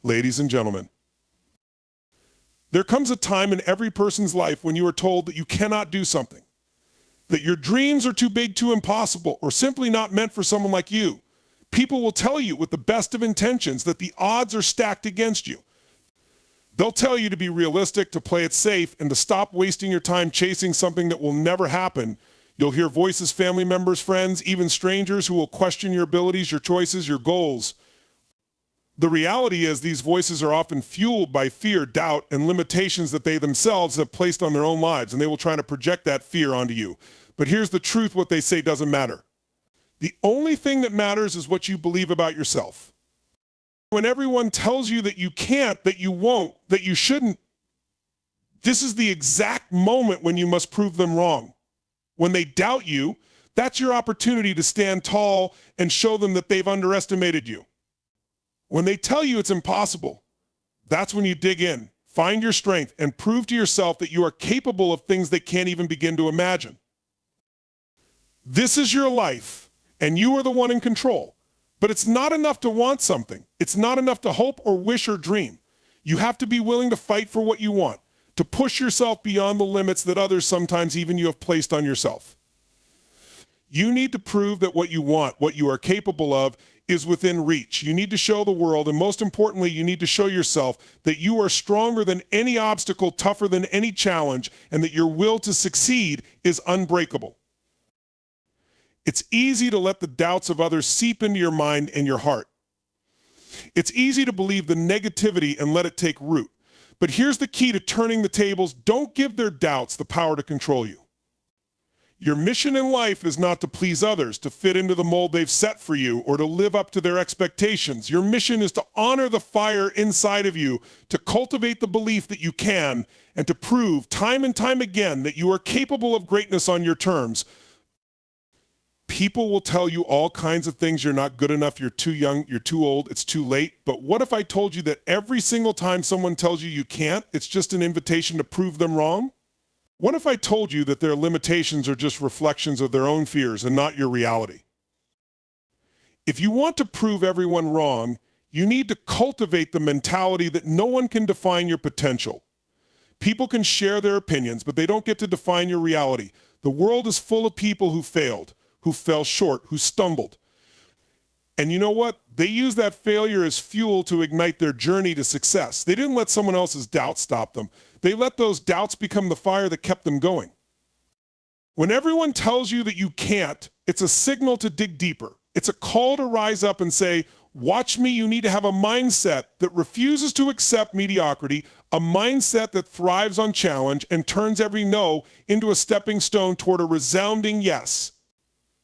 Ladies and gentlemen, there comes a time in every person's life when you are told that you cannot do something, that your dreams are too big, too impossible, or simply not meant for someone like you. People will tell you with the best of intentions that the odds are stacked against you. They'll tell you to be realistic, to play it safe, and to stop wasting your time chasing something that will never happen. You'll hear voices, family members, friends, even strangers who will question your abilities, your choices, your goals. The reality is these voices are often fueled by fear, doubt, and limitations that they themselves have placed on their own lives, and they will try to project that fear onto you. But here's the truth: what they say doesn't matter. The only thing that matters is what you believe about yourself. When everyone tells you that you can't, that you won't, that you shouldn't, this is the exact moment when you must prove them wrong. When they doubt you, that's your opportunity to stand tall and show them that they've underestimated you. When they tell you it's impossible, that's when you dig in, find your strength, and prove to yourself that you are capable of things they can't even begin to imagine. This is your life, and you are the one in control. But it's not enough to want something. It's not enough to hope or wish or dream. You have to be willing to fight for what you want, to push yourself beyond the limits that others, sometimes even you, have placed on yourself. You need to prove that what you want, what you are capable of, is within reach. You need to show the world, and most importantly, you need to show yourself that you are stronger than any obstacle, tougher than any challenge, and that your will to succeed is unbreakable. It's easy to let the doubts of others seep into your mind and your heart. It's easy to believe the negativity and let it take root. But here's the key to turning the tables: don't give their doubts the power to control you. Your mission in life is not to please others, to fit into the mold they've set for you, or to live up to their expectations. Your mission is to honor the fire inside of you, to cultivate the belief that you can, and to prove time and time again that you are capable of greatness on your terms. People will tell you all kinds of things: you're not good enough, you're too young, you're too old, it's too late. But what if I told you that every single time someone tells you you can't, it's just an invitation to prove them wrong? What if I told you that their limitations are just reflections of their own fears and not your reality? If you want to prove everyone wrong, you need to cultivate the mentality that no one can define your potential. People can share their opinions, but they don't get to define your reality. The world is full of people who failed, who fell short, who stumbled. And you know what? They use that failure as fuel to ignite their journey to success. They didn't let someone else's doubts stop them. They let those doubts become the fire that kept them going. When everyone tells you that you can't, it's a signal to dig deeper. It's a call to rise up and say, watch me. You need to have a mindset that refuses to accept mediocrity, a mindset that thrives on challenge and turns every no into a stepping stone toward a resounding yes.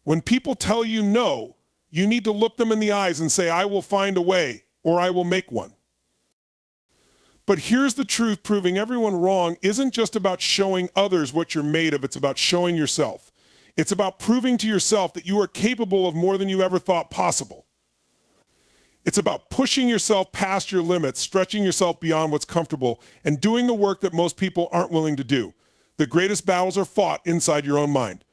When people tell you no, you need to look them in the eyes and say, I will find a way, or I will make one. But here's the truth: proving everyone wrong isn't just about showing others what you're made of, it's about showing yourself. It's about proving to yourself that you are capable of more than you ever thought possible. It's about pushing yourself past your limits, stretching yourself beyond what's comfortable, and doing the work that most people aren't willing to do. The greatest battles are fought inside your own mind.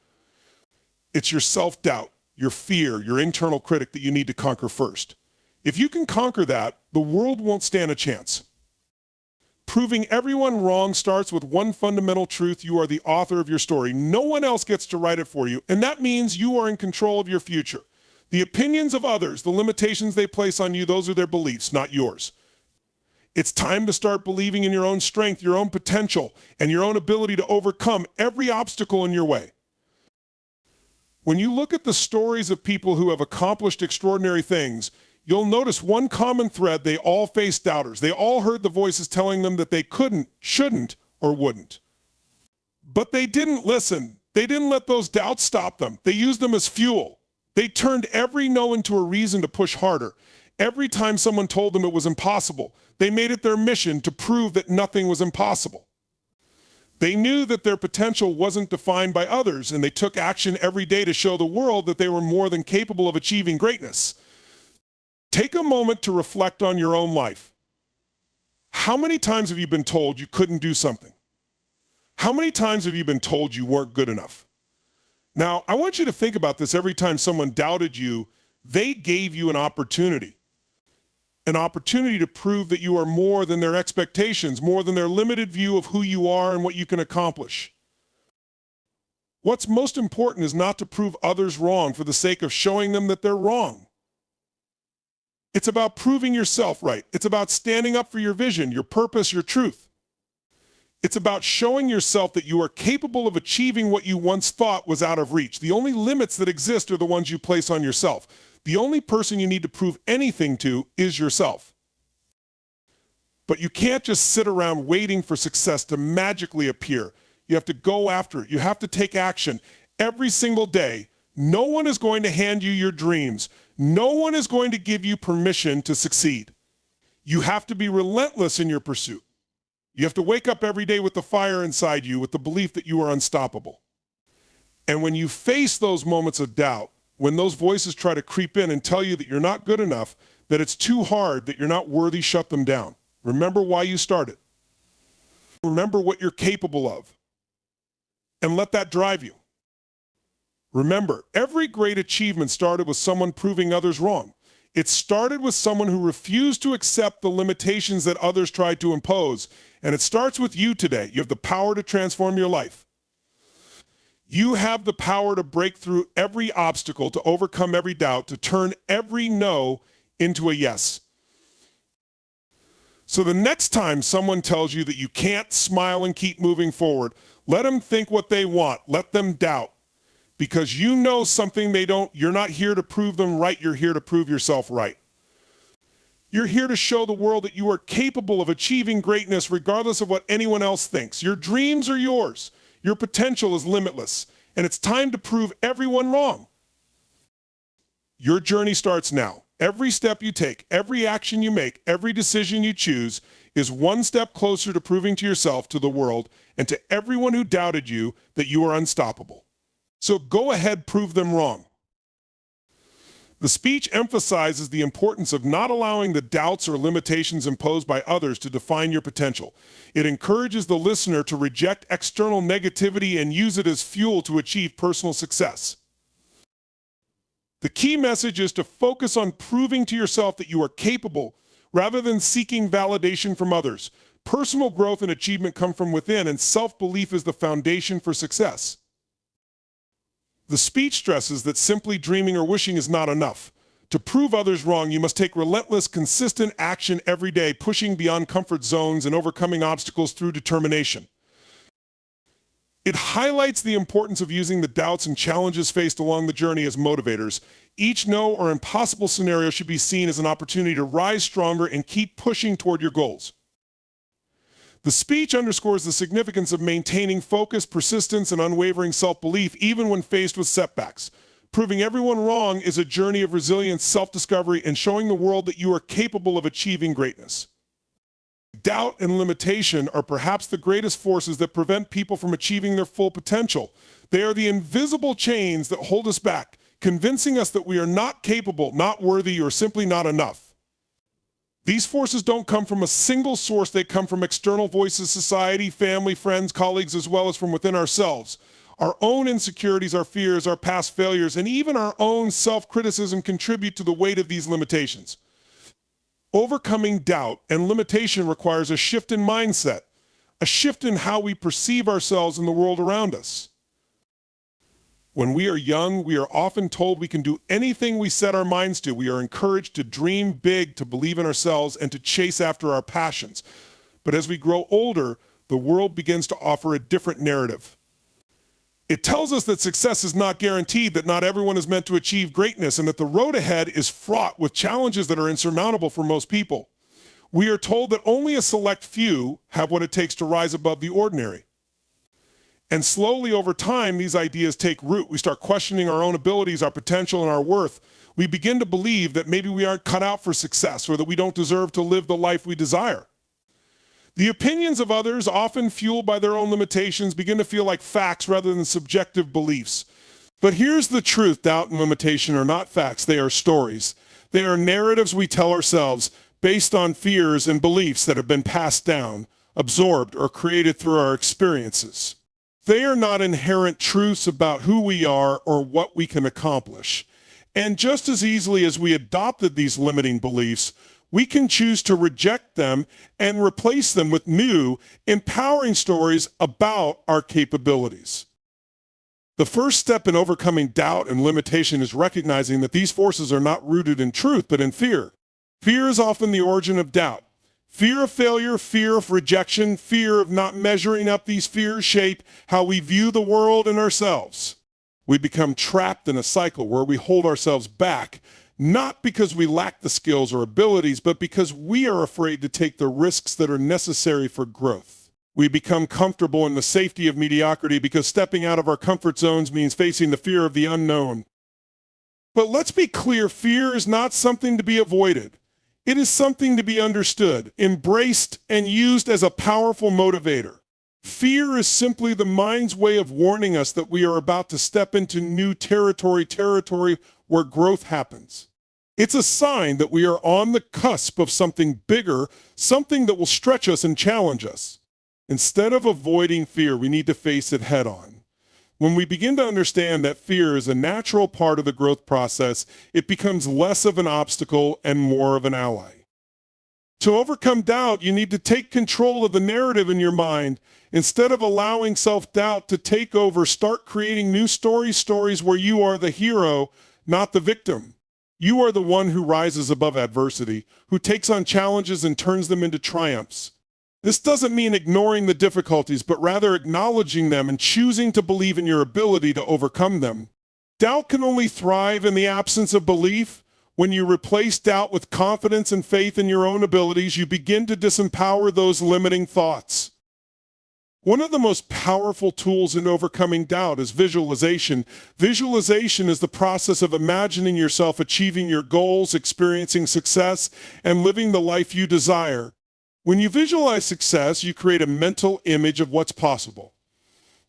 It's your self-doubt, your fear, your internal critic that you need to conquer first. If you can conquer that, the world won't stand a chance. Proving everyone wrong starts with one fundamental truth: you are the author of your story. No one else gets to write it for you, and that means you are in control of your future. The opinions of others, the limitations they place on you, those are their beliefs, not yours. It's time to start believing in your own strength, your own potential, and your own ability to overcome every obstacle in your way. When you look at the stories of people who have accomplished extraordinary things, you'll notice one common thread: they all faced doubters. They all heard the voices telling them that they couldn't, shouldn't, or wouldn't. But they didn't listen. They didn't let those doubts stop them. They used them as fuel. They turned every no into a reason to push harder. Every time someone told them it was impossible, they made it their mission to prove that nothing was impossible. They knew that their potential wasn't defined by others, and they took action every day to show the world that they were more than capable of achieving greatness. Take a moment to reflect on your own life. How many times have you been told you couldn't do something? How many times have you been told you weren't good enough? Now, I want you to think about this. Every time someone doubted you, they gave you an opportunity. an opportunity to prove that you are more than their expectations, more than their limited view of who you are and what you can accomplish. What's most important is not to prove others wrong for the sake of showing them that they're wrong. It's about proving yourself right. It's about standing up for your vision, your purpose, your truth. It's about showing yourself that you are capable of achieving what you once thought was out of reach. The only limits that exist are the ones you place on yourself. The only person you need to prove anything to is yourself. But you can't just sit around waiting for success to magically appear. You have to go after it. You have to take action every single day. No one is going to hand you your dreams. No one is going to give you permission to succeed. You have to be relentless in your pursuit. You have to wake up every day with the fire inside you, with the belief that you are unstoppable. And when you face those moments of doubt, when those voices try to creep in and tell you that you're not good enough, that it's too hard, that you're not worthy, shut them down. Remember why you started. Remember what you're capable of. And let that drive you. Remember, every great achievement started with someone proving others wrong. It started with someone who refused to accept the limitations that others tried to impose. And it starts with you today. You have the power to transform your life. You have the power to break through every obstacle, to overcome every doubt, to turn every no into a yes. So the next time someone tells you that you can't, smile and keep moving forward. Let them think what they want. Let them doubt. Because you know something they don't. You're not here to prove them right. You're here to prove yourself right. You're here to show the world that you are capable of achieving greatness regardless of what anyone else thinks. Your dreams are yours. Your potential is limitless. And it's time to prove everyone wrong. Your journey starts now. Every step you take, every action you make, every decision you choose is one step closer to proving to yourself, to the world, and to everyone who doubted you that you are unstoppable. So go ahead, prove them wrong. The speech emphasizes the importance of not allowing the doubts or limitations imposed by others to define your potential. It encourages the listener to reject external negativity and use it as fuel to achieve personal success. The key message is to focus on proving to yourself that you are capable, rather than seeking validation from others. Personal growth and achievement come from within, and self-belief is the foundation for success. The speech stresses that simply dreaming or wishing is not enough. To prove others wrong, you must take relentless, consistent action every day, pushing beyond comfort zones and overcoming obstacles through determination. It highlights the importance of using the doubts and challenges faced along the journey as motivators. Each no or impossible scenario should be seen as an opportunity to rise stronger and keep pushing toward your goals. The speech underscores the significance of maintaining focus, persistence, and unwavering self-belief even when faced with setbacks. Proving everyone wrong is a journey of resilience, self-discovery, and showing the world that you are capable of achieving greatness. Doubt and limitation are perhaps the greatest forces that prevent people from achieving their full potential. They are the invisible chains that hold us back, convincing us that we are not capable, not worthy, or simply not enough. These forces don't come from a single source. They come from external voices, society, family, friends, colleagues, as well as from within ourselves. Our own insecurities, our fears, our past failures, and even our own self-criticism contribute to the weight of these limitations. Overcoming doubt and limitation requires a shift in mindset, a shift in how we perceive ourselves and the world around us. When we are young, we are often told we can do anything we set our minds to. We are encouraged to dream big, to believe in ourselves, and to chase after our passions. But as we grow older, the world begins to offer a different narrative. It tells us that success is not guaranteed, that not everyone is meant to achieve greatness, and that the road ahead is fraught with challenges that are insurmountable for most people. We are told that only a select few have what it takes to rise above the ordinary. And slowly over time, these ideas take root. We start questioning our own abilities, our potential, and our worth. We begin to believe that maybe we aren't cut out for success, or that we don't deserve to live the life we desire. The opinions of others, often fueled by their own limitations, begin to feel like facts rather than subjective beliefs. But here's the truth: doubt and limitation are not facts, they are stories. They are narratives we tell ourselves based on fears and beliefs that have been passed down, absorbed, or created through our experiences. They are not inherent truths about who we are or what we can accomplish. And just as easily as we adopted these limiting beliefs, We can choose to reject them and replace them with new, empowering stories about our capabilities. The first step in overcoming doubt and limitation is recognizing that these forces are not rooted in truth, but in fear. Fear is often the origin of doubt. Fear of failure, fear of rejection, fear of not measuring up. These fears shape how we view the world and ourselves. We become trapped in a cycle where we hold ourselves back, not because we lack the skills or abilities, but because we are afraid to take the risks that are necessary for growth. We become comfortable in the safety of mediocrity because stepping out of our comfort zones means facing the fear of the unknown. But let's be clear, fear is not something to be avoided. It is something to be understood, embraced, and used as a powerful motivator. Fear is simply the mind's way of warning us that we are about to step into new territory where growth happens. It's a sign that we are on the cusp of something bigger, something that will stretch us and challenge us. Instead of avoiding fear, we need to face it head on. When we begin to understand that fear is a natural part of the growth process, it becomes less of an obstacle and more of an ally. To overcome doubt, you need to take control of the narrative in your mind. Instead of allowing self-doubt to take over, start creating new stories where you are the hero, not the victim. You are the one who rises above adversity, who takes on challenges and turns them into triumphs. This doesn't mean ignoring the difficulties, but rather acknowledging them and choosing to believe in your ability to overcome them. Doubt can only thrive in the absence of belief. When you replace doubt with confidence and faith in your own abilities, you begin to disempower those limiting thoughts. One of the most powerful tools in overcoming doubt is visualization. Visualization is the process of imagining yourself achieving your goals, experiencing success, and living the life you desire. When you visualize success, you create a mental image of what's possible.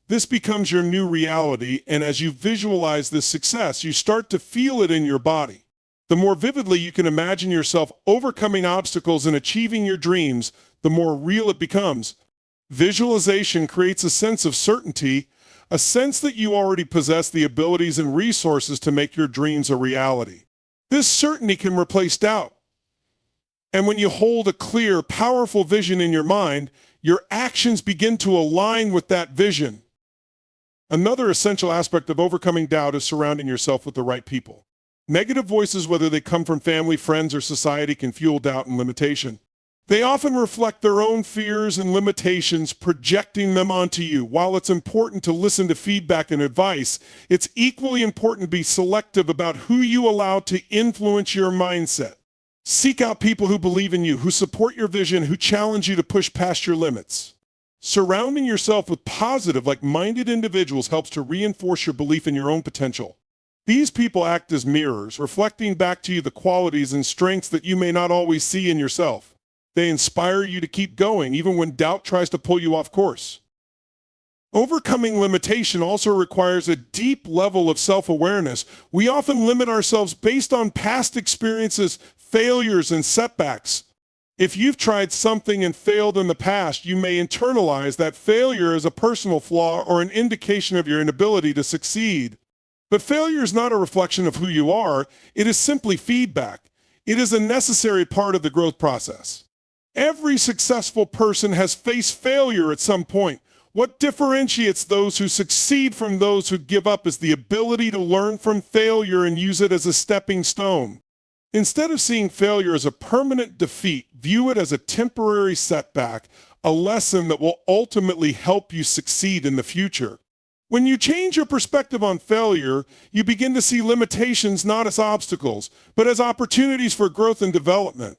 This becomes your new reality, and as you visualize this success, you start to feel it in your body. The more vividly you can imagine yourself overcoming obstacles and achieving your dreams, the more real it becomes. Visualization creates a sense of certainty, a sense that you already possess the abilities and resources to make your dreams a reality. This certainty can replace doubt. And when you hold a clear, powerful vision in your mind, your actions begin to align with that vision. Another essential aspect of overcoming doubt is surrounding yourself with the right people. Negative voices, whether they come from family, friends, or society, can fuel doubt and limitation. They often reflect their own fears and limitations, projecting them onto you. While it's important to listen to feedback and advice, it's equally important to be selective about who you allow to influence your mindset. Seek out people who believe in you, who support your vision, who challenge you to push past your limits. Surrounding yourself with positive, like-minded individuals helps to reinforce your belief in your own potential. These people act as mirrors, reflecting back to you the qualities and strengths that you may not always see in yourself. They inspire you to keep going, even when doubt tries to pull you off course. Overcoming limitation also requires a deep level of self-awareness. We often limit ourselves based on past experiences, failures, and setbacks. If you've tried something and failed in the past, you may internalize that failure as a personal flaw or an indication of your inability to succeed. But failure is not a reflection of who you are. It is simply feedback. It is a necessary part of the growth process. Every successful person has faced failure at some point. What differentiates those who succeed from those who give up is the ability to learn from failure and use it as a stepping stone. Instead of seeing failure as a permanent defeat, view it as a temporary setback, a lesson that will ultimately help you succeed in the future. When you change your perspective on failure, you begin to see limitations not as obstacles, but as opportunities for growth and development.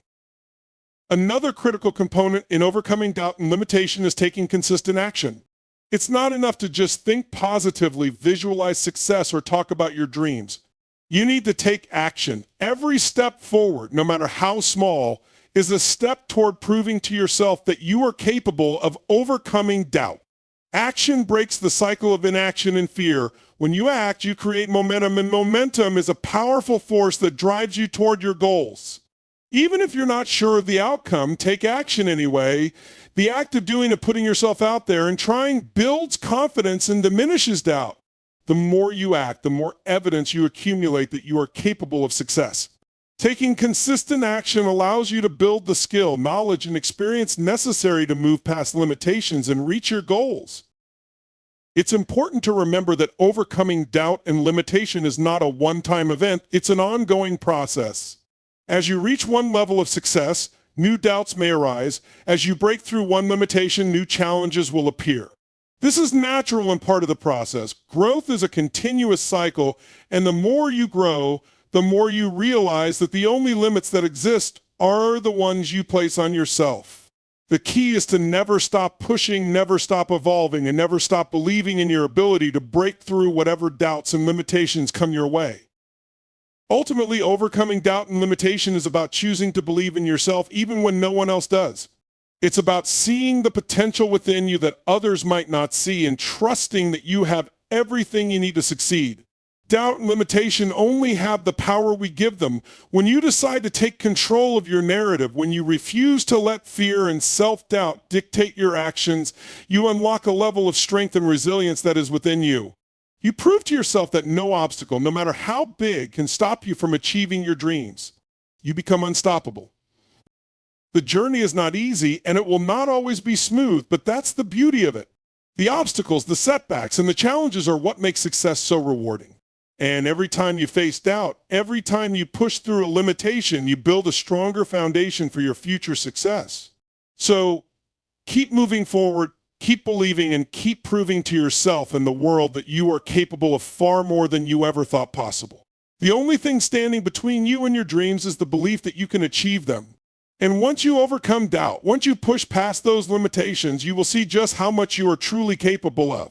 Another critical component in overcoming doubt and limitation is taking consistent action. It's not enough to just think positively, visualize success, or talk about your dreams. You need to take action. Every step forward, no matter how small, is a step toward proving to yourself that you are capable of overcoming doubt. Action breaks the cycle of inaction and fear. When you act, you create momentum, and momentum is a powerful force that drives you toward your goals. Even if you're not sure of the outcome, take action anyway. The act of doing it, putting yourself out there and trying, builds confidence and diminishes doubt. The more you act, the more evidence you accumulate that you are capable of success. Taking consistent action allows you to build the skill, knowledge, and experience necessary to move past limitations and reach your goals. It's important to remember that overcoming doubt and limitation is not a one-time event, it's an ongoing process. As you reach one level of success, new doubts may arise. As you break through one limitation, new challenges will appear. This is natural and part of the process. Growth is a continuous cycle, and the more you grow, the more you realize that the only limits that exist are the ones you place on yourself. The key is to never stop pushing, never stop evolving, and never stop believing in your ability to break through whatever doubts and limitations come your way. Ultimately, overcoming doubt and limitation is about choosing to believe in yourself even when no one else does. It's about seeing the potential within you that others might not see and trusting that you have everything you need to succeed. Doubt and limitation only have the power we give them. When you decide to take control of your narrative, when you refuse to let fear and self-doubt dictate your actions, you unlock a level of strength and resilience that is within you. You prove to yourself that no obstacle, no matter how big, can stop you from achieving your dreams. You become unstoppable. The journey is not easy, and it will not always be smooth, but that's the beauty of it. The obstacles, the setbacks, and the challenges are what make success so rewarding. And every time you face doubt, every time you push through a limitation, you build a stronger foundation for your future success. So keep moving forward, keep believing, and keep proving to yourself and the world that you are capable of far more than you ever thought possible. The only thing standing between you and your dreams is the belief that you can achieve them. And once you overcome doubt, once you push past those limitations, you will see just how much you are truly capable of.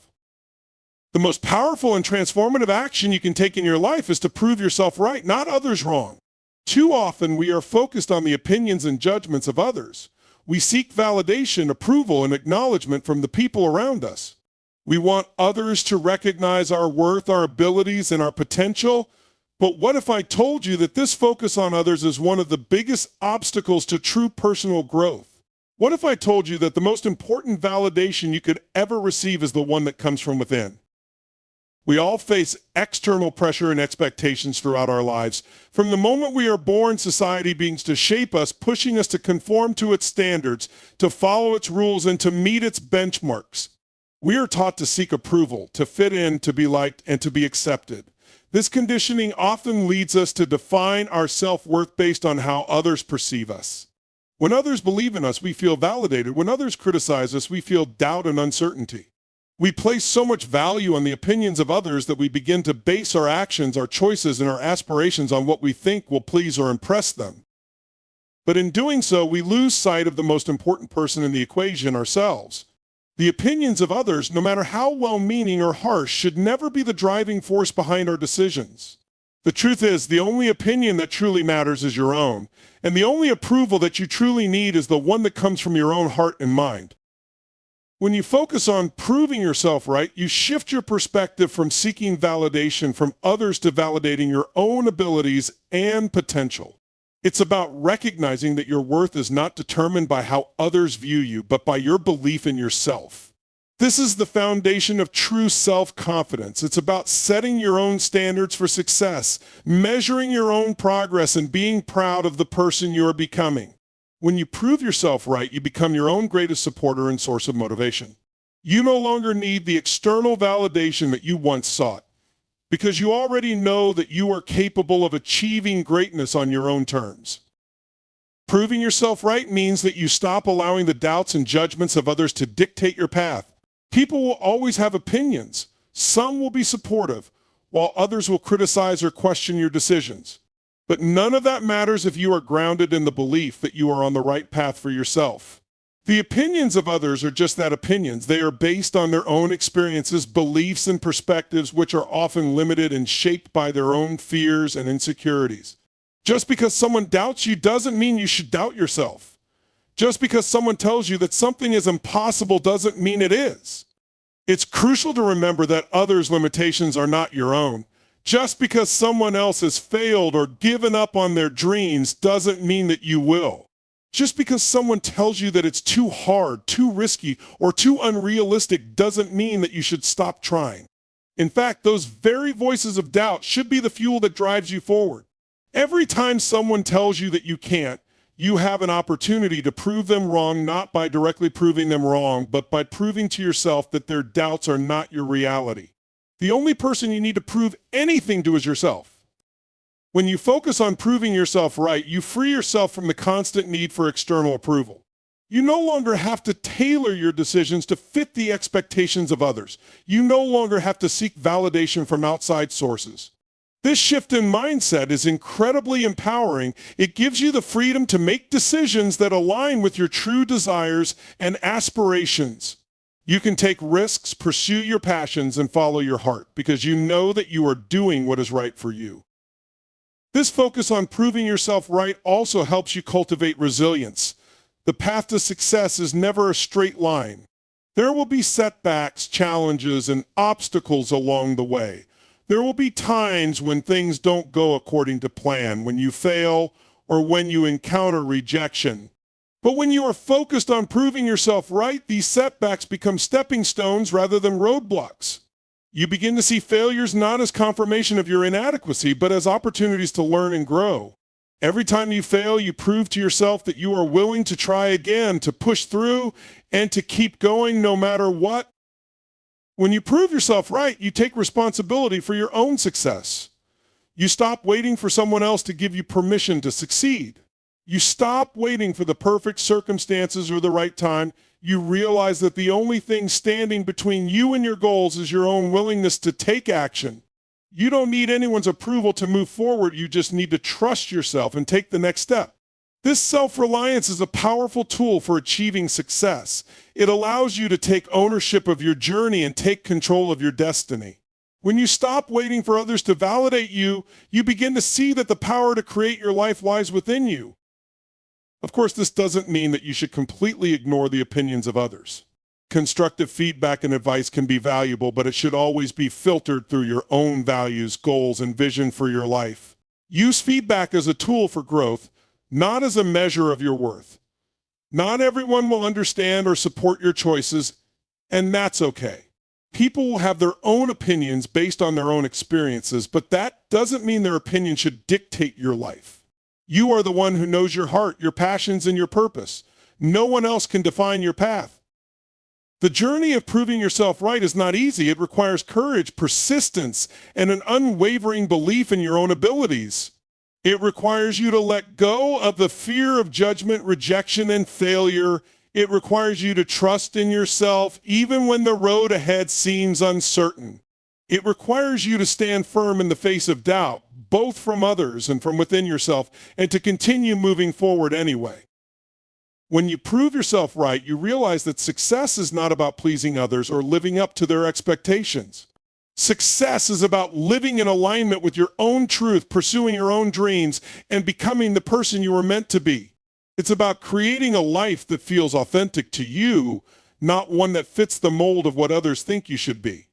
The most powerful and transformative action you can take in your life is to prove yourself right, not others wrong. Too often, we are focused on the opinions and judgments of others. We seek validation, approval, and acknowledgement from the people around us. We want others to recognize our worth, our abilities, and our potential. But what if I told you that this focus on others is one of the biggest obstacles to true personal growth? What if I told you that the most important validation you could ever receive is the one that comes from within? We all face external pressure and expectations throughout our lives. From the moment we are born, society begins to shape us, pushing us to conform to its standards, to follow its rules, and to meet its benchmarks. We are taught to seek approval, to fit in, to be liked, and to be accepted. This conditioning often leads us to define our self-worth based on how others perceive us. When others believe in us, we feel validated. When others criticize us, we feel doubt and uncertainty. We place so much value on the opinions of others that we begin to base our actions, our choices, and our aspirations on what we think will please or impress them. But in doing so, we lose sight of the most important person in the equation, ourselves. The opinions of others, no matter how well-meaning or harsh, should never be the driving force behind our decisions. The truth is, the only opinion that truly matters is your own, and the only approval that you truly need is the one that comes from your own heart and mind. When you focus on proving yourself right, you shift your perspective from seeking validation from others to validating your own abilities and potential. It's about recognizing that your worth is not determined by how others view you, but by your belief in yourself. This is the foundation of true self-confidence. It's about setting your own standards for success, measuring your own progress, and being proud of the person you're becoming. When you prove yourself right, you become your own greatest supporter and source of motivation. You no longer need the external validation that you once sought, because you already know that you are capable of achieving greatness on your own terms. Proving yourself right means that you stop allowing the doubts and judgments of others to dictate your path. People will always have opinions. Some will be supportive, while others will criticize or question your decisions. But none of that matters if you are grounded in the belief that you are on the right path for yourself. The opinions of others are just that, opinions. They are based on their own experiences, beliefs, and perspectives, which are often limited and shaped by their own fears and insecurities. Just because someone doubts you doesn't mean you should doubt yourself. Just because someone tells you that something is impossible doesn't mean it is. It's crucial to remember that others' limitations are not your own. Just because someone else has failed or given up on their dreams doesn't mean that you will. Just because someone tells you that it's too hard, too risky, or too unrealistic doesn't mean that you should stop trying. In fact, those very voices of doubt should be the fuel that drives you forward. Every time someone tells you that you can't, you have an opportunity to prove them wrong, not by directly proving them wrong, but by proving to yourself that their doubts are not your reality. The only person you need to prove anything to is yourself. When you focus on proving yourself right, you free yourself from the constant need for external approval. You no longer have to tailor your decisions to fit the expectations of others. You no longer have to seek validation from outside sources. This shift in mindset is incredibly empowering. It gives you the freedom to make decisions that align with your true desires and aspirations. You can take risks, pursue your passions, and follow your heart because you know that you are doing what is right for you. This focus on proving yourself right also helps you cultivate resilience. The path to success is never a straight line. There will be setbacks, challenges, and obstacles along the way. There will be times when things don't go according to plan, when you fail, or when you encounter rejection. But when you are focused on proving yourself right, these setbacks become stepping stones rather than roadblocks. You begin to see failures not as confirmation of your inadequacy, but as opportunities to learn and grow. Every time you fail, you prove to yourself that you are willing to try again, to push through, and to keep going no matter what. When you prove yourself right, you take responsibility for your own success. You stop waiting for someone else to give you permission to succeed. You stop waiting for the perfect circumstances or the right time. You realize that the only thing standing between you and your goals is your own willingness to take action. You don't need anyone's approval to move forward. You just need to trust yourself and take the next step. This self-reliance is a powerful tool for achieving success. It allows you to take ownership of your journey and take control of your destiny. When you stop waiting for others to validate you, you begin to see that the power to create your life lies within you. Of course, this doesn't mean that you should completely ignore the opinions of others. Constructive feedback and advice can be valuable, but it should always be filtered through your own values, goals, and vision for your life. Use feedback as a tool for growth, not as a measure of your worth. Not everyone will understand or support your choices, and that's okay. People will have their own opinions based on their own experiences, but that doesn't mean their opinion should dictate your life. You are the one who knows your heart, your passions, and your purpose. No one else can define your path. The journey of proving yourself right is not easy. It requires courage, persistence, and an unwavering belief in your own abilities. It requires you to let go of the fear of judgment, rejection, and failure. It requires you to trust in yourself even when the road ahead seems uncertain. It requires you to stand firm in the face of doubt, both from others and from within yourself, and to continue moving forward anyway. When you prove yourself right, you realize that success is not about pleasing others or living up to their expectations. Success is about living in alignment with your own truth, pursuing your own dreams, and becoming the person you were meant to be. It's about creating a life that feels authentic to you, not one that fits the mold of what others think you should be.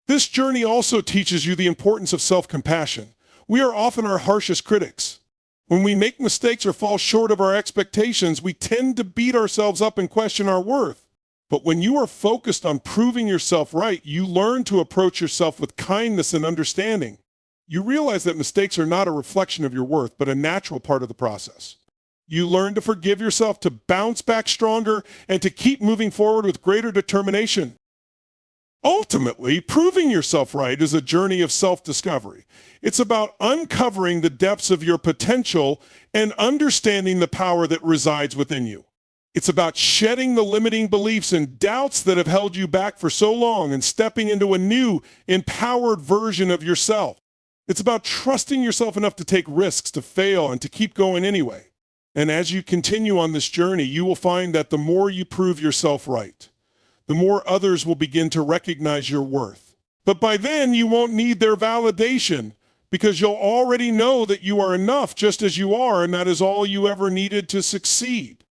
This journey also teaches you the importance of self-compassion. We are often our harshest critics. When we make mistakes or fall short of our expectations, we tend to beat ourselves up and question our worth. But when you are focused on proving yourself right, you learn to approach yourself with kindness and understanding. You realize that mistakes are not a reflection of your worth, but a natural part of the process. You learn to forgive yourself, to bounce back stronger, and to keep moving forward with greater determination. Ultimately, proving yourself right is a journey of self-discovery. It's about uncovering the depths of your potential and understanding the power that resides within you. It's about shedding the limiting beliefs and doubts that have held you back for so long and stepping into a new, empowered version of yourself. It's about trusting yourself enough to take risks, to fail, and to keep going anyway. And as you continue on this journey, you will find that the more you prove yourself right, the more others will begin to recognize your worth. But by then, you won't need their validation because you'll already know that you are enough just as you are, and that is all you ever needed to succeed.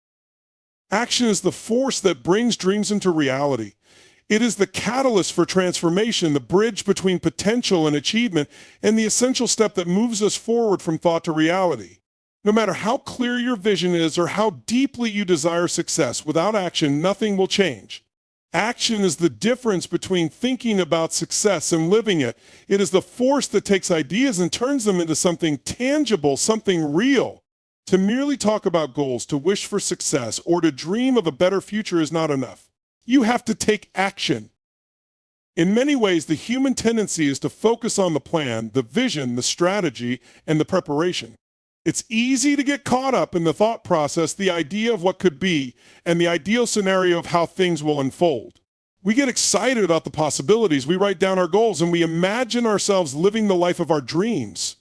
Action is the force that brings dreams into reality. It is the catalyst for transformation, the bridge between potential and achievement, and the essential step that moves us forward from thought to reality. No matter how clear your vision is or how deeply you desire success, without action, nothing will change. Action is the difference between thinking about success and living it. It is the force that takes ideas and turns them into something tangible, something real. To merely talk about goals, to wish for success, or to dream of a better future is not enough. You have to take action. In many ways, the human tendency is to focus on the plan, the vision, the strategy, and the preparation. It's easy to get caught up in the thought process, the idea of what could be, and the ideal scenario of how things will unfold. We get excited about the possibilities, we write down our goals, and we imagine ourselves living the life of our dreams.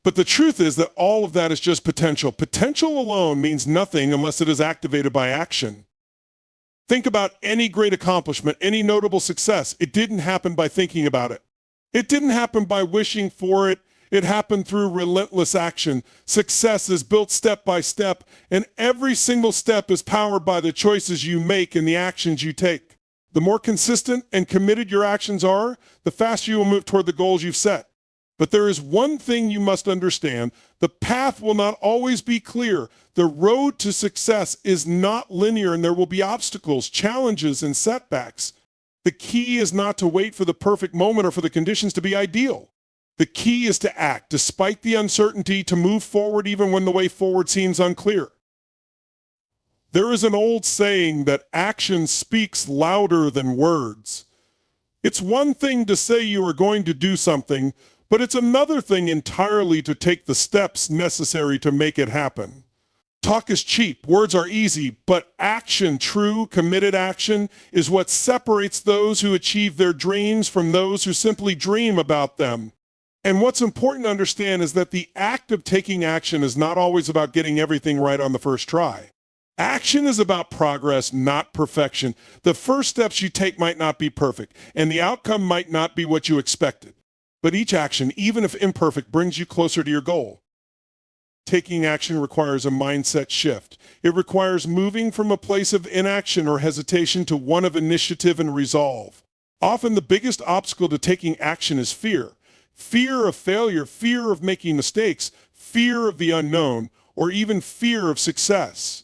But the truth is that all of that is just potential. Potential alone means nothing unless it is activated by action. Think about any great accomplishment, any notable success. It didn't happen by thinking about it. It didn't happen by wishing for it. It happened through relentless action. Success is built step by step, and every single step is powered by the choices you make and the actions you take. The more consistent and committed your actions are, the faster you will move toward the goals you've set. But there is one thing you must understand. The path will not always be clear. The road to success is not linear, and there will be obstacles, challenges, and setbacks. The key is not to wait for the perfect moment or for the conditions to be ideal. The key is to act despite the uncertainty, to move forward even when the way forward seems unclear. There is an old saying that action speaks louder than words. It's one thing to say you are going to do something, but it's another thing entirely to take the steps necessary to make it happen. Talk is cheap, words are easy, but action, true, committed action, is what separates those who achieve their dreams from those who simply dream about them. And what's important to understand is that the act of taking action is not always about getting everything right on the first try. Action is about progress, not perfection. The first steps you take might not be perfect, and the outcome might not be what you expected. But each action, even if imperfect, brings you closer to your goal. Taking action requires a mindset shift. It requires moving from a place of inaction or hesitation to one of initiative and resolve. Often the biggest obstacle to taking action is fear. Fear of failure, fear of making mistakes, fear of the unknown, or even fear of success.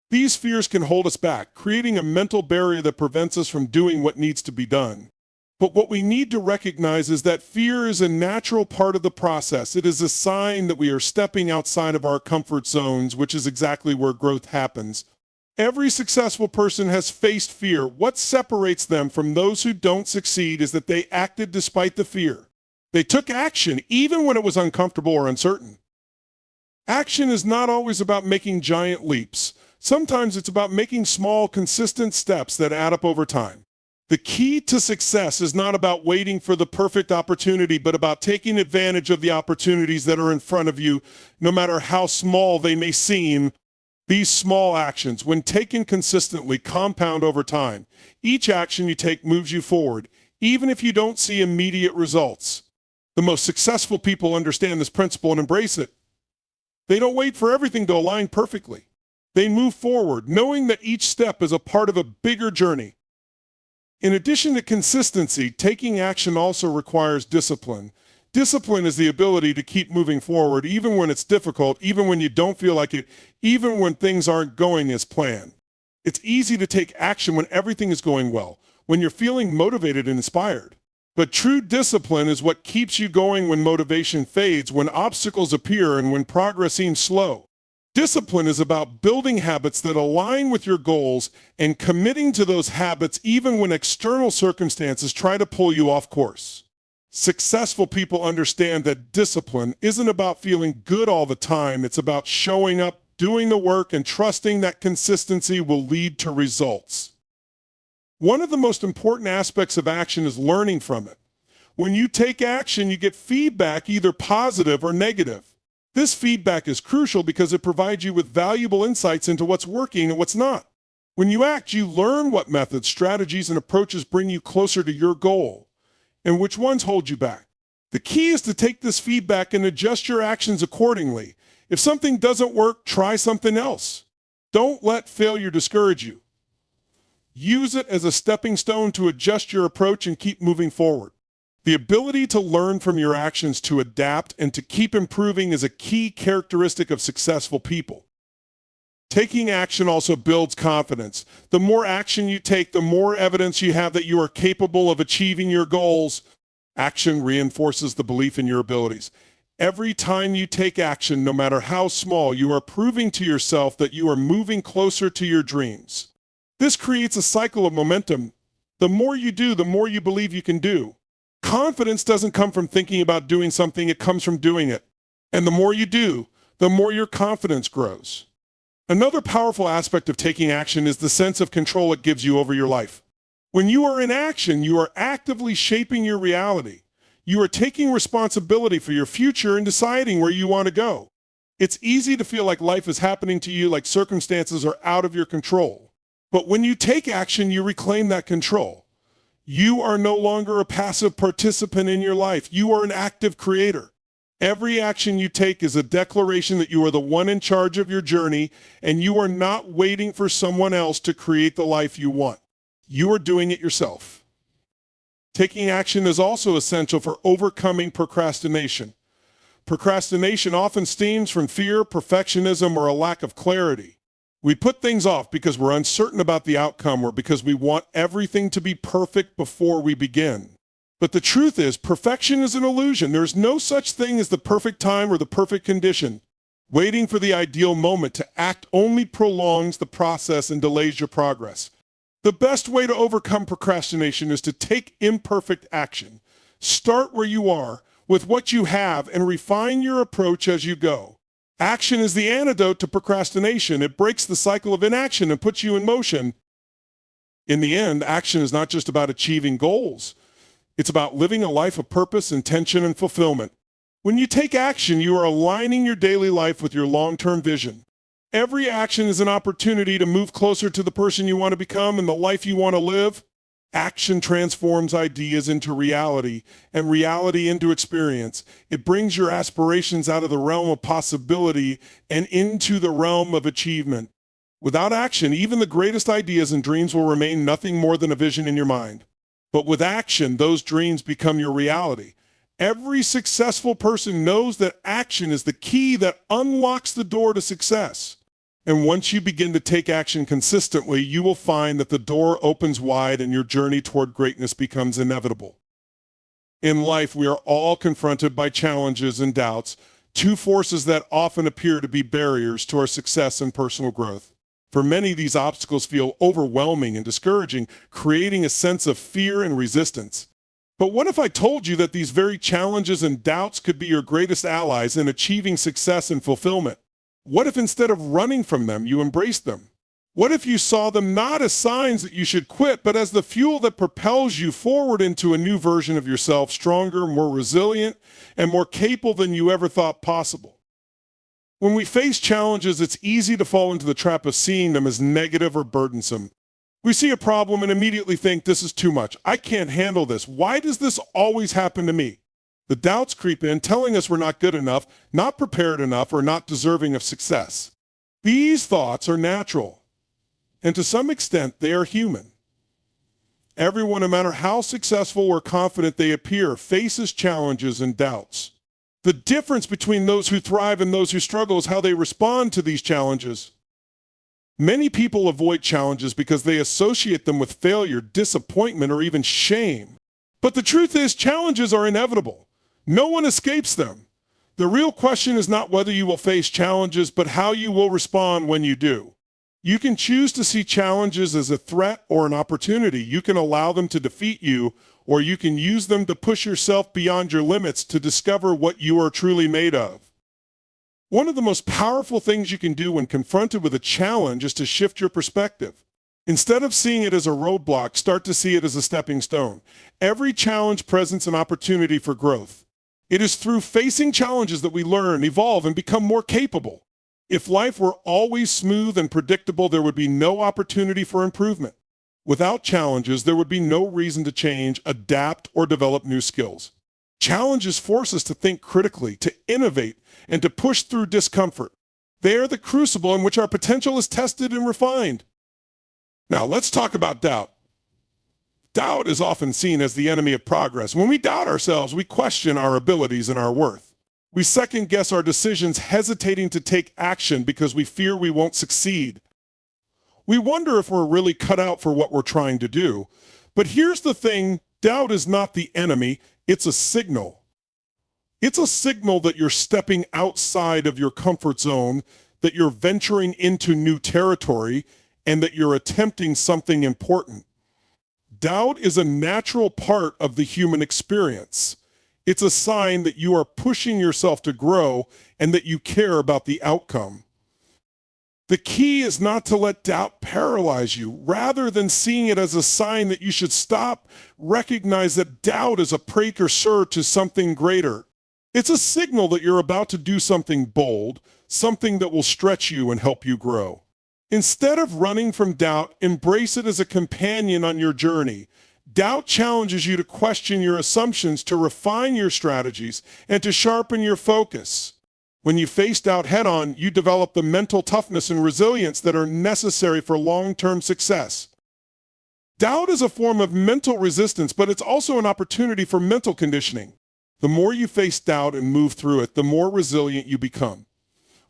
These fears can hold us back, creating a mental barrier that prevents us from doing what needs to be done. But what we need to recognize is that fear is a natural part of the process. It is a sign that we are stepping outside of our comfort zones, which is exactly where growth happens. Every successful person has faced fear. What separates them from those who don't succeed is that they acted despite the fear. They took action even when it was uncomfortable or uncertain. Action is not always about making giant leaps. Sometimes it's about making small, consistent steps that add up over time. The key to success is not about waiting for the perfect opportunity, but about taking advantage of the opportunities that are in front of you, no matter how small they may seem. These small actions, when taken consistently, compound over time. Each action you take moves you forward, even if you don't see immediate results. The most successful people understand this principle and embrace it. They don't wait for everything to align perfectly. They move forward, knowing that each step is a part of a bigger journey. In addition to consistency, taking action also requires discipline. Discipline is the ability to keep moving forward even when it's difficult, even when you don't feel like it, even when things aren't going as planned. It's easy to take action when everything is going well, when you're feeling motivated and inspired. But true discipline is what keeps you going when motivation fades, when obstacles appear, and when progress seems slow. Discipline is about building habits that align with your goals and committing to those habits even when external circumstances try to pull you off course. Successful people understand that discipline isn't about feeling good all the time. It's about showing up, doing the work, and trusting that consistency will lead to results. One of the most important aspects of action is learning from it. When you take action, you get feedback, either positive or negative. This feedback is crucial because it provides you with valuable insights into what's working and what's not. When you act, you learn what methods, strategies, and approaches bring you closer to your goal, and which ones hold you back. The key is to take this feedback and adjust your actions accordingly. If something doesn't work, try something else. Don't let failure discourage you. Use it as a stepping stone to adjust your approach and keep moving forward. The ability to learn from your actions, to adapt, and to keep improving is a key characteristic of successful people. Taking action also builds confidence. The more action you take, the more evidence you have that you are capable of achieving your goals. Action reinforces the belief in your abilities. Every time you take action, no matter how small, you are proving to yourself that you are moving closer to your dreams. This creates a cycle of momentum. The more you do, the more you believe you can do. Confidence doesn't come from thinking about doing something, it comes from doing it. And the more you do, the more your confidence grows. Another powerful aspect of taking action is the sense of control it gives you over your life. When you are in action, you are actively shaping your reality. You are taking responsibility for your future and deciding where you want to go. It's easy to feel like life is happening to you, like circumstances are out of your control. But when you take action, you reclaim that control. You are no longer a passive participant in your life. You are an active creator. Every action you take is a declaration that you are the one in charge of your journey, and you are not waiting for someone else to create the life you want. You are doing it yourself. Taking action is also essential for overcoming procrastination. Procrastination often stems from fear, perfectionism, or a lack of clarity. We put things off because we're uncertain about the outcome or because we want everything to be perfect before we begin. But the truth is, perfection is an illusion. There's no such thing as the perfect time or the perfect condition. Waiting for the ideal moment to act only prolongs the process and delays your progress. The best way to overcome procrastination is to take imperfect action. Start where you are, with what you have, and refine your approach as you go. Action is the antidote to procrastination. It breaks the cycle of inaction and puts you in motion. In the end, action is not just about achieving goals. It's about living a life of purpose, intention, and fulfillment. When you take action, you are aligning your daily life with your long-term vision. Every action is an opportunity to move closer to the person you want to become and the life you want to live. Action transforms ideas into reality and reality into experience. It brings your aspirations out of the realm of possibility and into the realm of achievement. Without action, even the greatest ideas and dreams will remain nothing more than a vision in your mind. But with action, those dreams become your reality. Every successful person knows that action is the key that unlocks the door to success. And once you begin to take action consistently, you will find that the door opens wide and your journey toward greatness becomes inevitable. In life, we are all confronted by challenges and doubts, two forces that often appear to be barriers to our success and personal growth. For many, these obstacles feel overwhelming and discouraging, creating a sense of fear and resistance. But what if I told you that these very challenges and doubts could be your greatest allies in achieving success and fulfillment? What if instead of running from them, you embraced them? What if you saw them not as signs that you should quit, but as the fuel that propels you forward into a new version of yourself, stronger, more resilient, and more capable than you ever thought possible? When we face challenges, it's easy to fall into the trap of seeing them as negative or burdensome. We see a problem and immediately think, this is too much. I can't handle this. Why does this always happen to me? The doubts creep in, telling us we're not good enough, not prepared enough, or not deserving of success. These thoughts are natural, and to some extent, they are human. Everyone, no matter how successful or confident they appear, faces challenges and doubts. The difference between those who thrive and those who struggle is how they respond to these challenges. Many people avoid challenges because they associate them with failure, disappointment, or even shame. But the truth is, challenges are inevitable. No one escapes them. The real question is not whether you will face challenges, but how you will respond when you do. You can choose to see challenges as a threat or an opportunity. You can allow them to defeat you, or you can use them to push yourself beyond your limits to discover what you are truly made of. One of the most powerful things you can do when confronted with a challenge is to shift your perspective. Instead of seeing it as a roadblock, start to see it as a stepping stone. Every challenge presents an opportunity for growth. It is through facing challenges that we learn, evolve, and become more capable. If life were always smooth and predictable, there would be no opportunity for improvement. Without challenges, there would be no reason to change, adapt, or develop new skills. Challenges force us to think critically, to innovate, and to push through discomfort. They are the crucible in which our potential is tested and refined. Now, let's talk about doubt. Doubt is often seen as the enemy of progress. When we doubt ourselves, we question our abilities and our worth. We second guess our decisions, hesitating to take action because we fear we won't succeed. We wonder if we're really cut out for what we're trying to do. But here's the thing, doubt is not the enemy, it's a signal. It's a signal that you're stepping outside of your comfort zone, that you're venturing into new territory, and that you're attempting something important. Doubt is a natural part of the human experience. It's a sign that you are pushing yourself to grow and that you care about the outcome. The key is not to let doubt paralyze you. Rather than seeing it as a sign that you should stop, recognize that doubt is a precursor to something greater. It's a signal that you're about to do something bold, something that will stretch you and help you grow. Instead of running from doubt, embrace it as a companion on your journey. Doubt challenges you to question your assumptions, to refine your strategies, and to sharpen your focus. When you face doubt head-on, you develop the mental toughness and resilience that are necessary for long-term success. Doubt is a form of mental resistance, but it's also an opportunity for mental conditioning. The more you face doubt and move through it, the more resilient you become.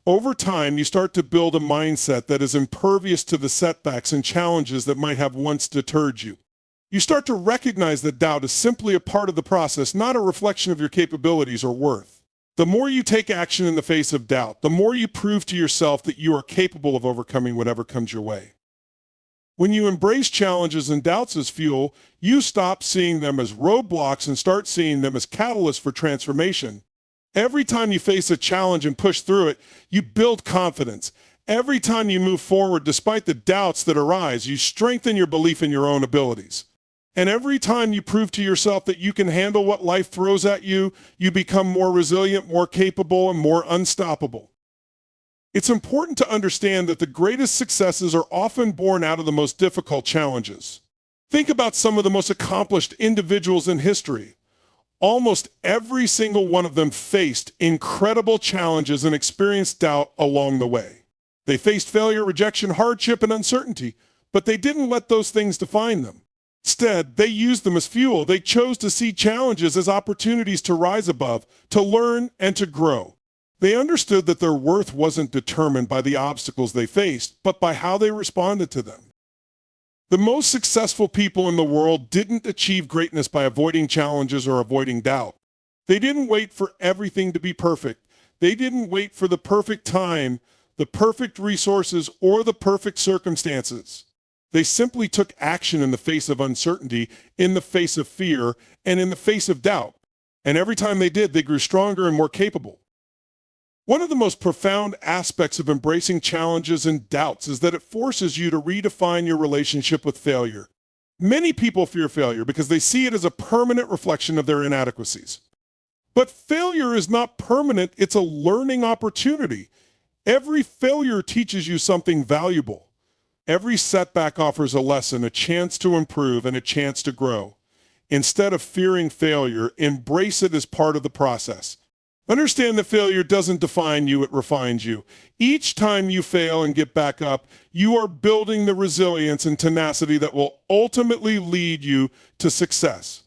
Over time, you start to build a mindset that is impervious to the setbacks and challenges that might have once deterred you. You start to recognize that doubt is simply a part of the process, not a reflection of your capabilities or worth. The more you take action in the face of doubt, the more you prove to yourself that you are capable of overcoming whatever comes your way. When you embrace challenges and doubts as fuel, you stop seeing them as roadblocks and start seeing them as catalysts for transformation. Every time you face a challenge and push through it, you build confidence. Every time you move forward, despite the doubts that arise, you strengthen your belief in your own abilities. And every time you prove to yourself that you can handle what life throws at you, you become more resilient, more capable, and more unstoppable. It's important to understand that the greatest successes are often born out of the most difficult challenges. Think about some of the most accomplished individuals in history. Almost every single one of them faced incredible challenges and experienced doubt along the way. They faced failure, rejection, hardship, and uncertainty, but they didn't let those things define them. Instead, they used them as fuel. They chose to see challenges as opportunities to rise above, to learn, and to grow. They understood that their worth wasn't determined by the obstacles they faced, but by how they responded to them. The most successful people in the world didn't achieve greatness by avoiding challenges or avoiding doubt. They didn't wait for everything to be perfect. They didn't wait for the perfect time, the perfect resources, or the perfect circumstances. They simply took action in the face of uncertainty, in the face of fear, and in the face of doubt. And every time they did, they grew stronger and more capable. One of the most profound aspects of embracing challenges and doubts is that it forces you to redefine your relationship with failure. Many people fear failure because they see it as a permanent reflection of their inadequacies. But failure is not permanent, it's a learning opportunity. Every failure teaches you something valuable. Every setback offers a lesson, a chance to improve, and a chance to grow. Instead of fearing failure, embrace it as part of the process. Understand that failure doesn't define you, it refines you. Each time you fail and get back up, you are building the resilience and tenacity that will ultimately lead you to success.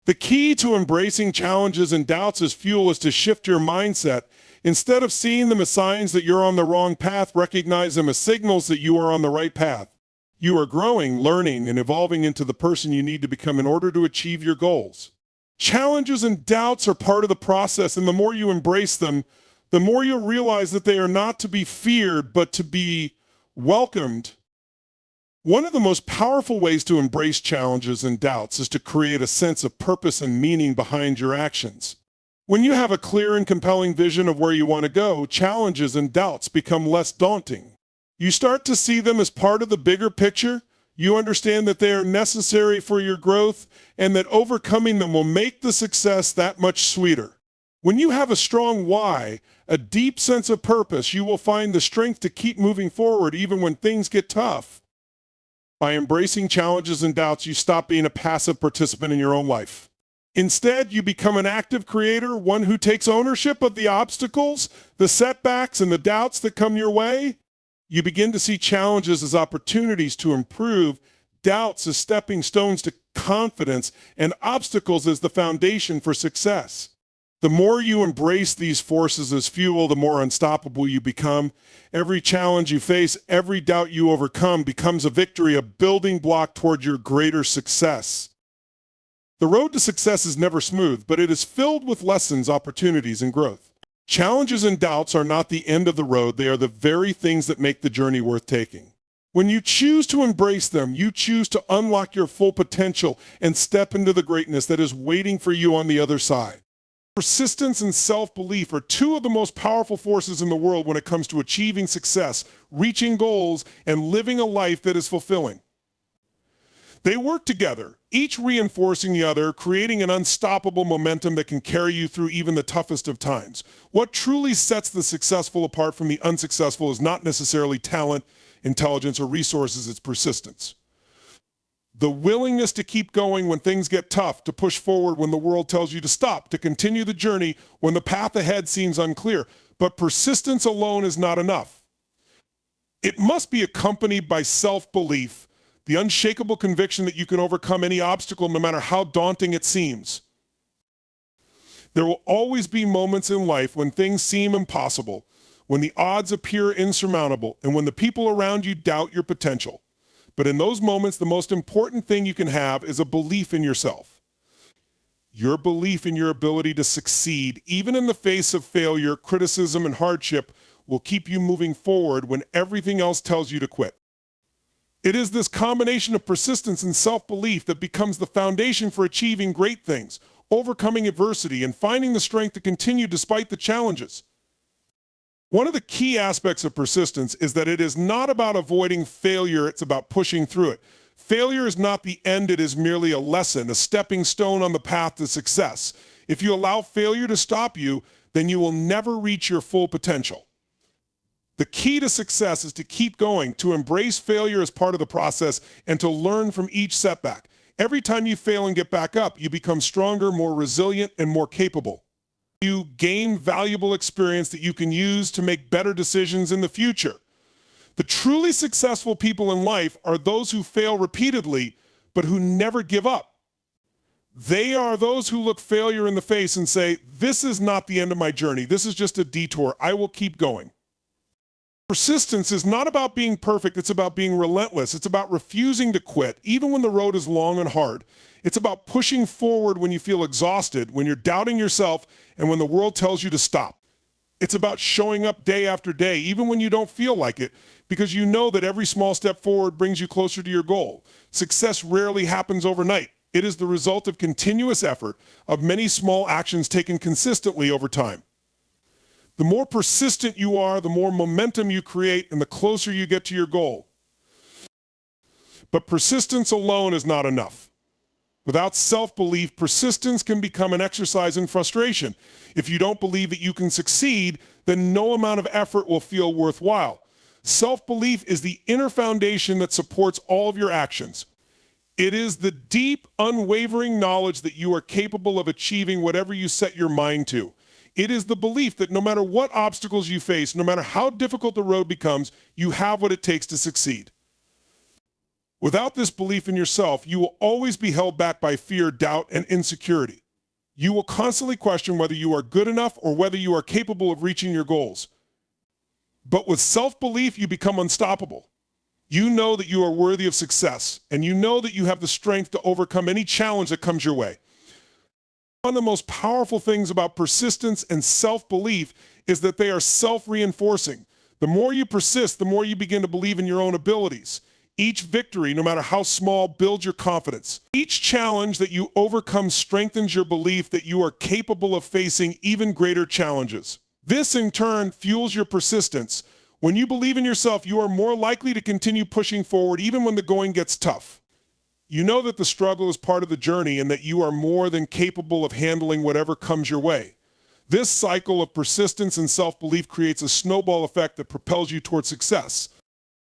The key to embracing challenges and doubts as fuel is to shift your mindset. Instead of seeing them as signs that you're on the wrong path, recognize them as signals that you are on the right path. You are growing, learning, and evolving into the person you need to become in order to achieve your goals. Challenges and doubts are part of the process, and the more you embrace them, the more you'll realize that they are not to be feared, but to be welcomed. One of the most powerful ways to embrace challenges and doubts is to create a sense of purpose and meaning behind your actions. When you have a clear and compelling vision of where you want to go, challenges and doubts become less daunting. You start to see them as part of the bigger picture. You understand that they are necessary for your growth and that overcoming them will make the success that much sweeter. When you have a strong why, a deep sense of purpose, you will find the strength to keep moving forward even when things get tough. By embracing challenges and doubts, you stop being a passive participant in your own life. Instead, you become an active creator, one who takes ownership of the obstacles, the setbacks, and the doubts that come your way. You begin to see challenges as opportunities to improve, doubts as stepping stones to confidence, and obstacles as the foundation for success. The more you embrace these forces as fuel, the more unstoppable you become. Every challenge you face, every doubt you overcome becomes a victory, a building block toward your greater success. The road to success is never smooth, but it is filled with lessons, opportunities, and growth. Challenges and doubts are not the end of the road. They are the very things that make the journey worth taking. When you choose to embrace them, you choose to unlock your full potential and step into the greatness that is waiting for you on the other side. Persistence and self-belief are two of the most powerful forces in the world when it comes to achieving success, reaching goals, and living a life that is fulfilling. They work together, each reinforcing the other, creating an unstoppable momentum that can carry you through even the toughest of times. What truly sets the successful apart from the unsuccessful is not necessarily talent, intelligence, or resources, it's persistence. The willingness to keep going when things get tough, to push forward when the world tells you to stop, to continue the journey when the path ahead seems unclear. But persistence alone is not enough. It must be accompanied by self-belief, the unshakable conviction that you can overcome any obstacle no matter how daunting it seems. There will always be moments in life when things seem impossible, when the odds appear insurmountable, and when the people around you doubt your potential. But in those moments, the most important thing you can have is a belief in yourself. Your belief in your ability to succeed, even in the face of failure, criticism, and hardship, will keep you moving forward when everything else tells you to quit. It is this combination of persistence and self-belief that becomes the foundation for achieving great things, overcoming adversity, and finding the strength to continue despite the challenges. One of the key aspects of persistence is that it is not about avoiding failure, it's about pushing through it. Failure is not the end, it is merely a lesson, a stepping stone on the path to success. If you allow failure to stop you, then you will never reach your full potential. The key to success is to keep going, to embrace failure as part of the process, and to learn from each setback. Every time you fail and get back up, you become stronger, more resilient, and more capable. You gain valuable experience that you can use to make better decisions in the future. The truly successful people in life are those who fail repeatedly, but who never give up. They are those who look failure in the face and say, "This is not the end of my journey. This is just a detour. I will keep going." Persistence is not about being perfect, it's about being relentless. It's about refusing to quit, even when the road is long and hard. It's about pushing forward when you feel exhausted, when you're doubting yourself, and when the world tells you to stop. It's about showing up day after day, even when you don't feel like it, because you know that every small step forward brings you closer to your goal. Success rarely happens overnight. It is the result of continuous effort, of many small actions taken consistently over time. The more persistent you are, the more momentum you create, and the closer you get to your goal. But persistence alone is not enough. Without self-belief, persistence can become an exercise in frustration. If you don't believe that you can succeed, then no amount of effort will feel worthwhile. Self-belief is the inner foundation that supports all of your actions. It is the deep, unwavering knowledge that you are capable of achieving whatever you set your mind to. It is the belief that no matter what obstacles you face, no matter how difficult the road becomes, you have what it takes to succeed. Without this belief in yourself, you will always be held back by fear, doubt, and insecurity. You will constantly question whether you are good enough or whether you are capable of reaching your goals. But with self-belief, you become unstoppable. You know that you are worthy of success, and you know that you have the strength to overcome any challenge that comes your way. One of the most powerful things about persistence and self-belief is that they are self-reinforcing. The more you persist, the more you begin to believe in your own abilities. Each victory, no matter how small, builds your confidence. Each challenge that you overcome strengthens your belief that you are capable of facing even greater challenges. This, in turn, fuels your persistence. When you believe in yourself, you are more likely to continue pushing forward even when the going gets tough. You know that the struggle is part of the journey and that you are more than capable of handling whatever comes your way. This cycle of persistence and self-belief creates a snowball effect that propels you toward success.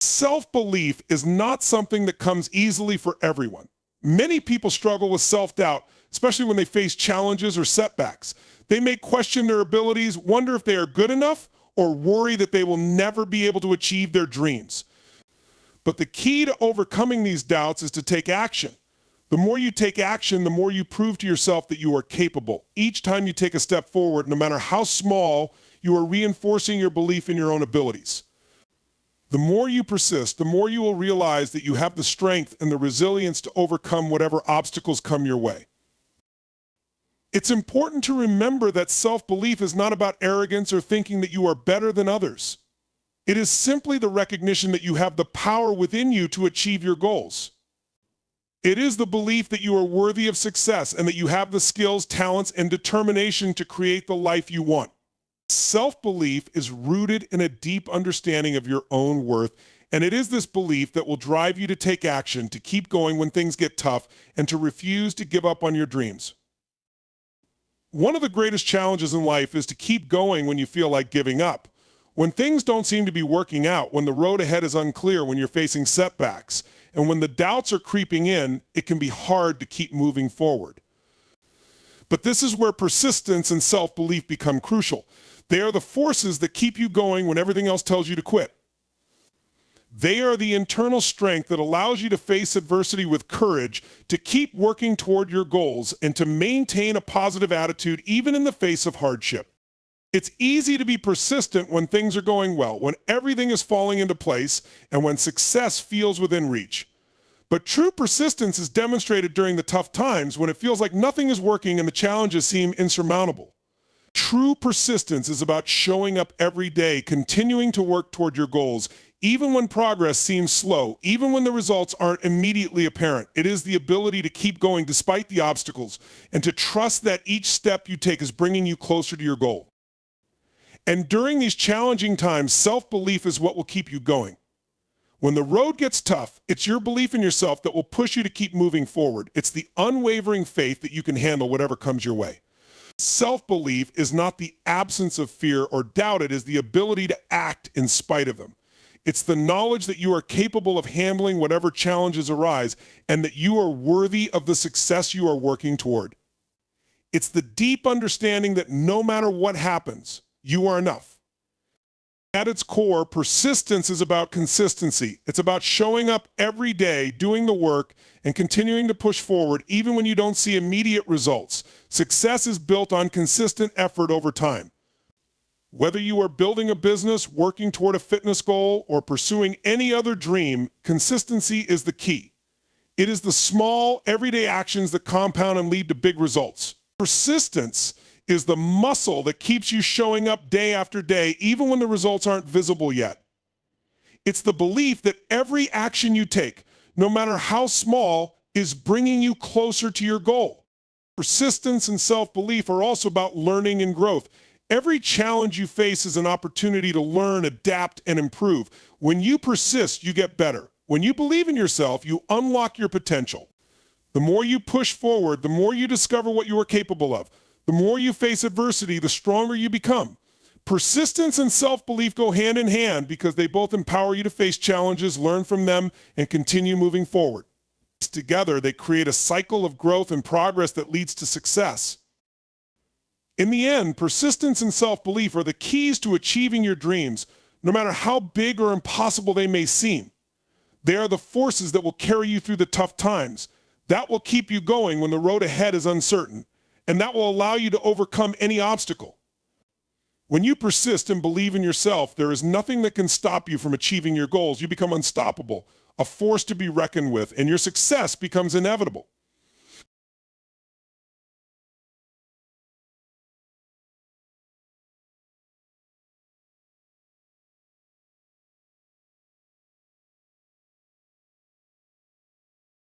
Self-belief is not something that comes easily for everyone. Many people struggle with self-doubt, especially when they face challenges or setbacks. They may question their abilities, wonder if they are good enough, or worry that they will never be able to achieve their dreams. But the key to overcoming these doubts is to take action. The more you take action, the more you prove to yourself that you are capable. Each time you take a step forward, no matter how small, you are reinforcing your belief in your own abilities. The more you persist, the more you will realize that you have the strength and the resilience to overcome whatever obstacles come your way. It's important to remember that self-belief is not about arrogance or thinking that you are better than others. It is simply the recognition that you have the power within you to achieve your goals. It is the belief that you are worthy of success and that you have the skills, talents, and determination to create the life you want. Self-belief is rooted in a deep understanding of your own worth, and it is this belief that will drive you to take action, to keep going when things get tough, and to refuse to give up on your dreams. One of the greatest challenges in life is to keep going when you feel like giving up. When things don't seem to be working out, when the road ahead is unclear, when you're facing setbacks, and when the doubts are creeping in, it can be hard to keep moving forward. But this is where persistence and self-belief become crucial. They are the forces that keep you going when everything else tells you to quit. They are the internal strength that allows you to face adversity with courage, to keep working toward your goals, and to maintain a positive attitude even in the face of hardship. It's easy to be persistent when things are going well, when everything is falling into place, and when success feels within reach. But true persistence is demonstrated during the tough times when it feels like nothing is working and the challenges seem insurmountable. True persistence is about showing up every day, continuing to work toward your goals, even when progress seems slow, even when the results aren't immediately apparent. It is the ability to keep going despite the obstacles and to trust that each step you take is bringing you closer to your goal. And during these challenging times, self-belief is what will keep you going. When the road gets tough, it's your belief in yourself that will push you to keep moving forward. It's the unwavering faith that you can handle whatever comes your way. Self-belief is not the absence of fear or doubt. It is the ability to act in spite of them. It's the knowledge that you are capable of handling whatever challenges arise and that you are worthy of the success you are working toward. It's the deep understanding that no matter what happens, you are enough. At its core, persistence is about consistency. It's about showing up every day, doing the work, and continuing to push forward even when you don't see immediate results. Success is built on consistent effort over time. Whether you are building a business, working toward a fitness goal, or pursuing any other dream, consistency is the key. It is the small, everyday actions that compound and lead to big results. Persistence is the muscle that keeps you showing up day after day, even when the results aren't visible yet. It's the belief that every action you take, no matter how small, is bringing you closer to your goal. Persistence and self-belief are also about learning and growth. Every challenge you face is an opportunity to learn, adapt, and improve. When you persist, you get better. When you believe in yourself, you unlock your potential. The more you push forward, the more you discover what you are capable of. The more you face adversity, the stronger you become. Persistence and self-belief go hand in hand because they both empower you to face challenges, learn from them, and continue moving forward. Together, they create a cycle of growth and progress that leads to success. In the end, persistence and self-belief are the keys to achieving your dreams, no matter how big or impossible they may seem. They are the forces that will carry you through the tough times, that will keep you going when the road ahead is uncertain, and that will allow you to overcome any obstacle. When you persist and believe in yourself, there is nothing that can stop you from achieving your goals. You become unstoppable, a force to be reckoned with, and your success becomes inevitable.